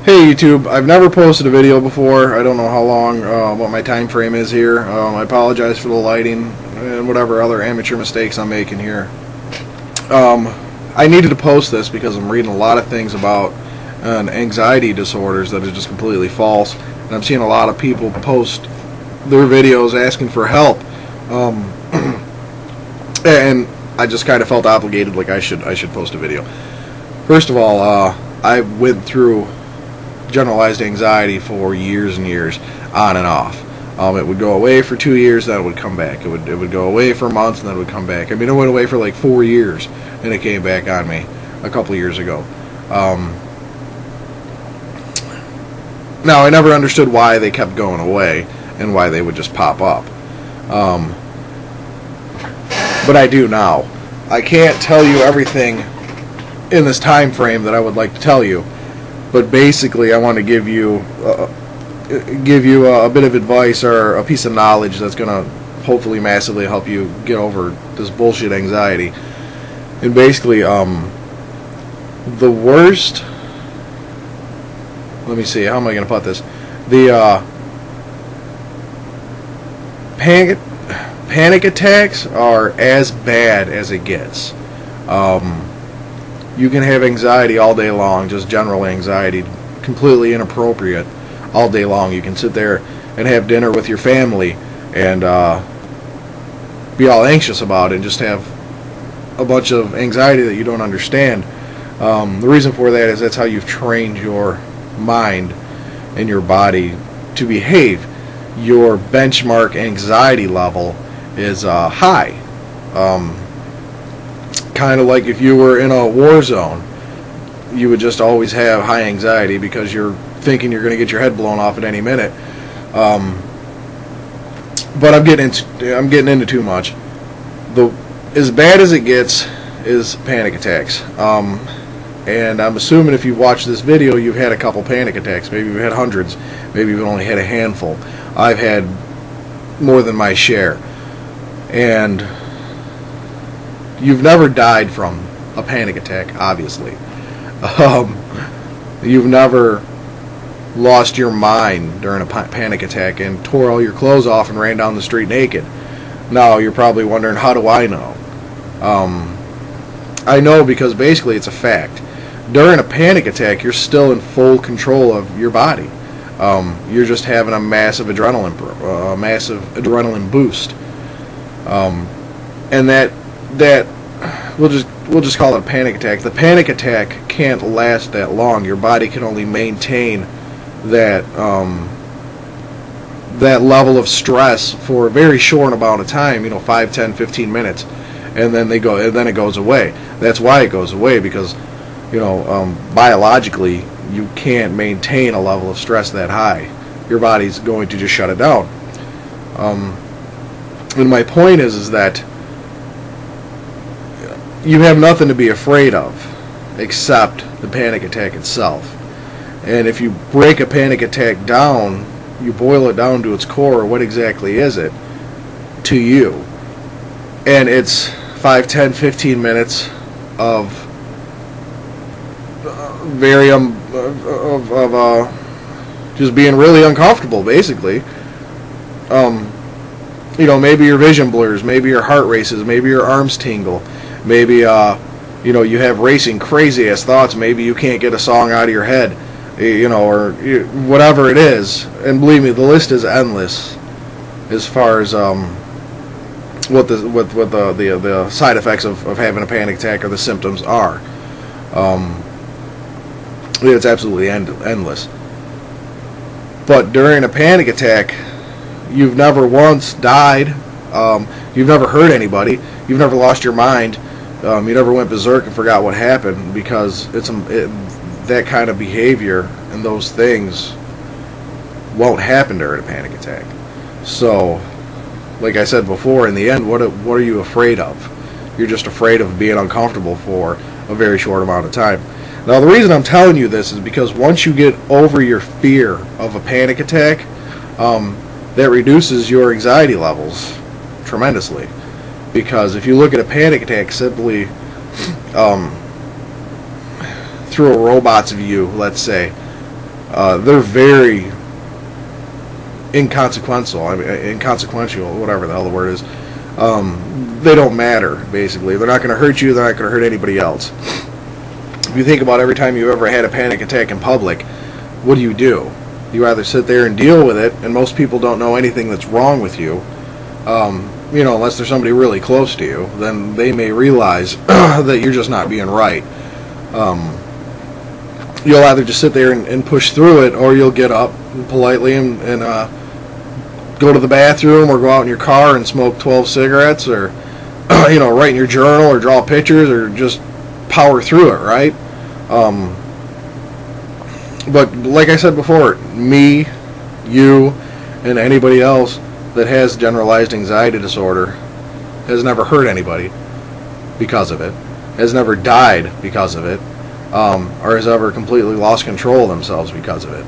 Hey YouTube, I've never posted a video before. I don't know how long, what my time frame is here. I apologize for the lighting and whatever other amateur mistakes I'm making here. I needed to post this because I'm reading a lot of things about anxiety disorders that are just completely false, and I'm seeing a lot of people post their videos asking for help, and I just kind of felt obligated, like I should post a video. First of all, I went through generalized anxiety for years and years, on and off. It would go away for 2 years, then it would come back. It would go away for months, and then it would come back. I mean, it went away for like 4 years, and it came back on me a couple years ago. Now, I never understood why they kept going away and why they would just pop up. But I do now. I can't tell you everything in this time frame that I would like to tell you. But basically, I want to give you a bit of advice or a piece of knowledge that's going to hopefully massively help you get over this bullshit anxiety. And basically, the worst. Let me see. How am I going to put this? The panic attacks are as bad as it gets. You can have anxiety all day long, just general anxiety, completely inappropriate all day long. You can sit there and have dinner with your family and be all anxious about it and just have a bunch of anxiety that you don't understand. The reason for that is that's how you've trained your mind and your body to behave. Your benchmark anxiety level is high. Kind of like if you were in a war zone, you would just always have high anxiety because you're thinking you're going to get your head blown off at any minute. But I'm getting into too much. As bad as it gets is panic attacks. And I'm assuming if you've watched this video, you've had a couple panic attacks. Maybe you've had hundreds. Maybe you've only had a handful. I've had more than my share. And you've never died from a panic attack, obviously. You've never lost your mind during a panic attack and tore all your clothes off and ran down the street naked. Now, you're probably wondering, how do I know? I know because basically it's a fact. During a panic attack, you're still in full control of your body. You're just having a massive adrenaline boost. And that we'll just call it a panic attack. The panic attack can't last that long. Your body can only maintain that that level of stress for a very short amount of time, 5, 10, 15 minutes, and then it goes away. That's why it goes away, because biologically you can't maintain a level of stress that high. Your body's going to just shut it down. And my point is that you have nothing to be afraid of except the panic attack itself. And if you break a panic attack down, you boil it down to its core, what exactly is it to you? And it's 5, 10, 15 minutes of just being really uncomfortable, basically. Maybe your vision blurs, maybe your heart races, maybe your arms tingle. Maybe, you have racing, crazy-ass thoughts. Maybe you can't get a song out of your head, or whatever it is. And believe me, the list is endless as far as what the side effects of having a panic attack or the symptoms are. It's absolutely endless. But during a panic attack, you've never once died. You've never hurt anybody. You've never lost your mind. You never went berserk and forgot what happened, because that kind of behavior and those things won't happen during a panic attack. So, like I said before, in the end, what are you afraid of? You're just afraid of being uncomfortable for a very short amount of time. Now, the reason I'm telling you this is because once you get over your fear of a panic attack, that reduces your anxiety levels tremendously. Because if you look at a panic attack simply through a robot's view, let's say, they're very inconsequential. I mean, inconsequential, whatever the hell the word is. They don't matter, basically. They're not going to hurt you. They're not going to hurt anybody else. If you think about every time you've ever had a panic attack in public, what do? You either sit there and deal with it, and most people don't know anything that's wrong with you. Unless there's somebody really close to you, then they may realize that you're just not being right. You'll either just sit there and push through it, or you'll get up politely and go to the bathroom, or go out in your car and smoke 12 cigarettes, or write in your journal, or draw pictures, or just power through it, right? But like I said before, me, you, and anybody else that has generalized anxiety disorder has never hurt anybody because of it, has never died because of it, or has ever completely lost control of themselves because of it.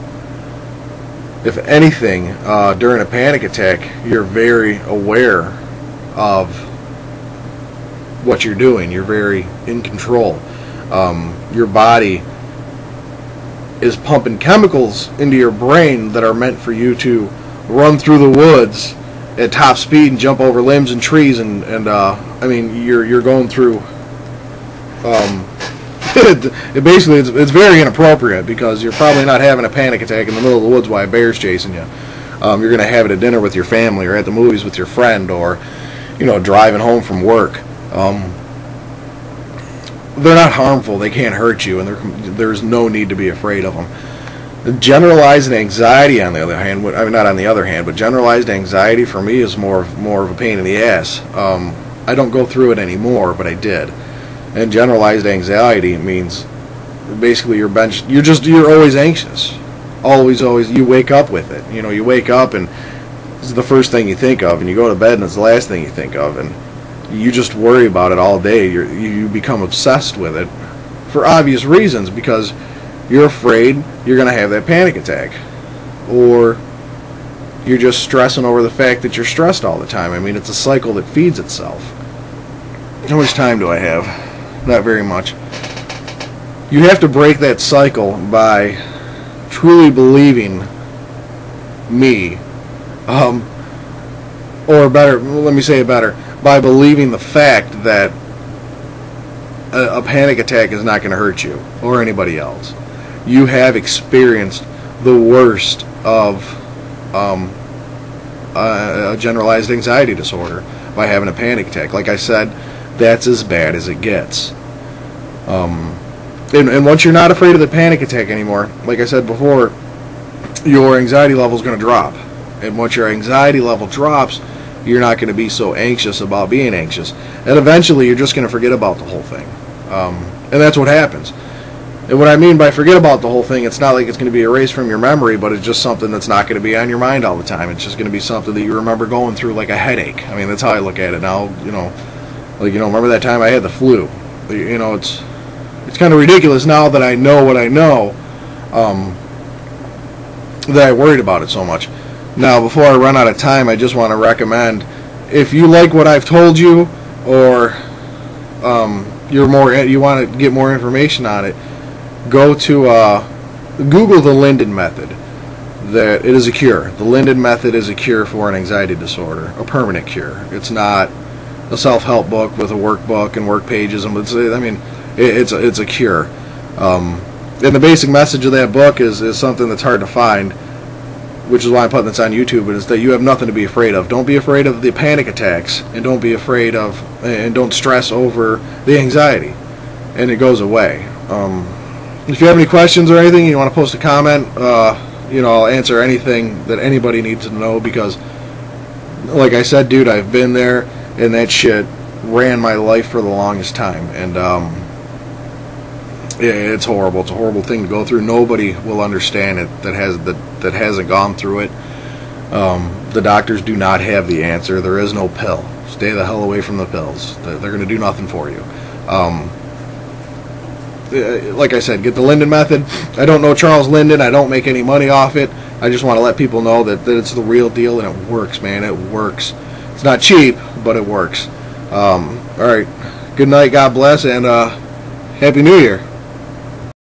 If anything, during a panic attack, you're very aware of what you're doing. You're very in control. Your body is pumping chemicals into your brain that are meant for you to run through the woods at top speed and jump over limbs and trees, and you're going through. It's very inappropriate, because you're probably not having a panic attack in the middle of the woods while a bear's chasing you. You're going to have it at dinner with your family, or at the movies with your friend, or driving home from work. They're not harmful. They can't hurt you, and there's no need to be afraid of them. Generalized anxiety, on the other hand, not on the other hand, but generalized anxiety for me is more of a pain in the ass. I don't go through it anymore, but I did. And generalized anxiety means basically you're always anxious. Always, you wake up with it. You wake up and this is the first thing you think of, and you go to bed and it's the last thing you think of, and you just worry about it all day. You become obsessed with it for obvious reasons, because you're afraid you're going to have that panic attack, or you're just stressing over the fact that you're stressed all the time. I mean, it's a cycle that feeds itself. How much time do I have? Not very much. You have to break that cycle by truly believing me, or better, let me say it better, by believing the fact that a panic attack is not going to hurt you or anybody else. You have experienced the worst of a generalized anxiety disorder by having a panic attack. Like I said, that's as bad as it gets. And once you're not afraid of the panic attack anymore, like I said before, your anxiety level is going to drop. And once your anxiety level drops, you're not going to be so anxious about being anxious. And eventually, you're just going to forget about the whole thing. And that's what happens. And what I mean by forget about the whole thing, it's not like it's going to be erased from your memory, but it's just something that's not going to be on your mind all the time. It's just going to be something that you remember going through, like a headache. I mean, that's how I look at it now. Remember that time I had the flu. It's kind of ridiculous now that I know what I know, that I worried about it so much. Now, before I run out of time, I just want to recommend, if you like what I've told you, or you want to get more information on it, go to Google the Linden method. That it is a cure. The Linden method is a cure for an anxiety disorder, a permanent cure. It's not a self-help book with a workbook and work pages, and it's a cure. And the basic message of that book is something that's hard to find, which is why I'm putting this on YouTube, but it's that you have nothing to be afraid of. Don't be afraid of the panic attacks, and don't be afraid of, and don't stress over the anxiety, and it goes away. If you have any questions or anything, you want to post a comment, I'll answer anything that anybody needs to know, because, like I said, dude, I've been there, and that shit ran my life for the longest time, and it's horrible. It's a horrible thing to go through. Nobody will understand it that hasn't gone through it. The doctors do not have the answer. There is no pill. Stay the hell away from the pills. They're going to do nothing for you. Like I said, get the Linden method. I don't know Charles Linden. I don't make any money off it. I just want to let people know that it's the real deal, and it works, man. It works. It's not cheap, but it works. All right. Good night. God bless, and Happy New Year.